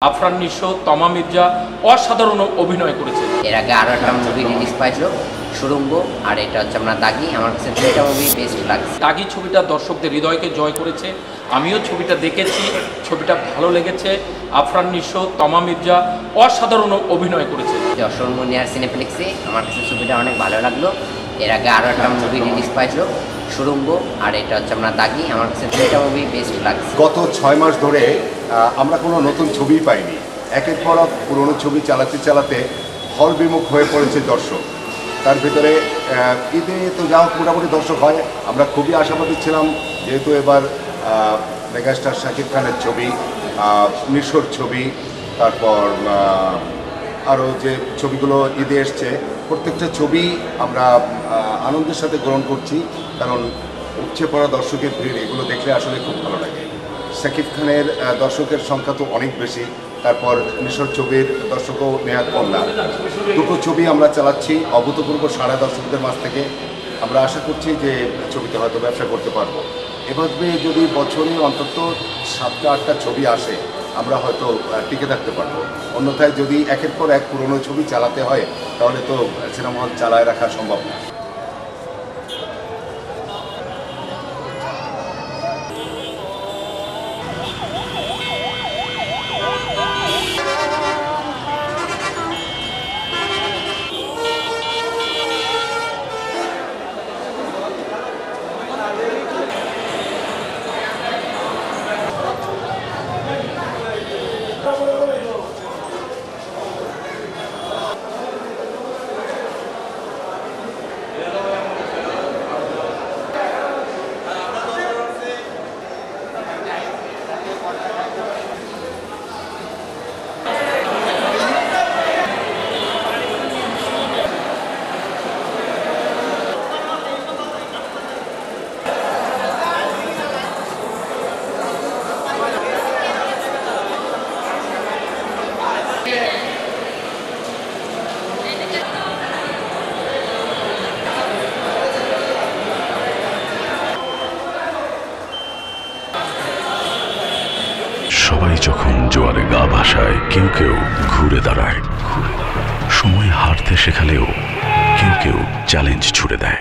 আফরান নিশো, তমা মির্জা অসাধারণ অভিনয় করেছে। এর আগে আরও একটা মুভি রিলিজ পাইছিল সুড়ঙ্গ, আর এটা হচ্ছে আপনার দাগি। আমার কাছে দুইটা মুভি বেস্ট লাগছে। দাগি ছবিটা দর্শকদের হৃদয়কে জয় করেছে, আমিও ছবিটা দেখেছি, ছবিটা ভালো লেগেছে। আফরান নিশো, তমা মির্জা অসাধারণ অভিনয় করেছে। যশোর মুনিয়ার সিনেপ্লেক্সে আমার কাছে ছবিটা অনেক ভালো লাগলো। এর আগে আরও একটা মুভি রিলিজ পাইছিল সুড়ঙ্গ, আর এটা হচ্ছে আপনার দাগি। আমার কাছে দুইটা মুভি বেস্ট লাগছে। গত 6 মাস ধরে আমরা কোনো নতুন ছবি পাইনি। একের পর এক পুরনো ছবি চালাতে হল বিমুখ হয়ে পড়েছে দর্শক। তার ভিতরে ঈদে তো যা হোক মোটামুটি দর্শক হয়। আমরা খুবই আশাবাদী ছিলাম, যেহেতু এবার মেগাস্টার শাকিব খানের ছবি, নিশোর ছবি, তারপর আরও যে ছবিগুলো ঈদে এসছে, প্রত্যেকটা ছবি আমরা আনন্দের সাথে গ্রহণ করছি, কারণ উপচে পড়া দর্শকের ভিড় এগুলো দেখলে আসলে খুব ভালো লাগে। শাকিব খানের দর্শকের সংখ্যা তো অনেক বেশি, তারপর নিশোর ছবির দর্শকও নেহাত কম না। দুটো ছবি আমরা চালাচ্ছি অভূতপূর্ব সাড়া দর্শকদের মাঝ থেকে। আমরা আশা করছি যে ছবিতে হয়তো ব্যবসা করতে পারবো। এভাবে যদি বছরে অন্তত 7টা-8টা ছবি আসে, আমরা হয়তো টিকে থাকতে পারবো। অন্যথায় যদি একের পর এক পুরনো ছবি চালাতে হয়, তাহলে তো সিনেমা হল চালায় রাখা সম্ভব না। সবাই যখন জোয়ারে গা ভাসায়, কেউ কেউ ঘুরে দাঁড়ায়। সময় হারতে শেখালেও কেউ কেউ চ্যালেঞ্জ ছুড়ে দেয়।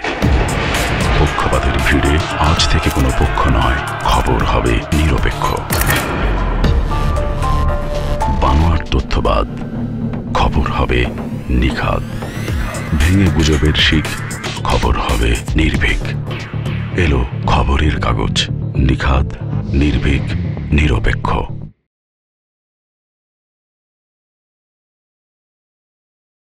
পক্ষপাতের ভিড়ে আজ থেকে কোনো পক্ষ নয়, খবর হবে নিরপেক্ষ। বানোয়ার তথ্যবাদ, খবর হবে নিখাদ। ভেঙে গুজবের শিখ, খবর হবে নির্ভীক। এলো খবরের কাগজ, নিখাদ, নির্ভীক, নিরপেক্ষ।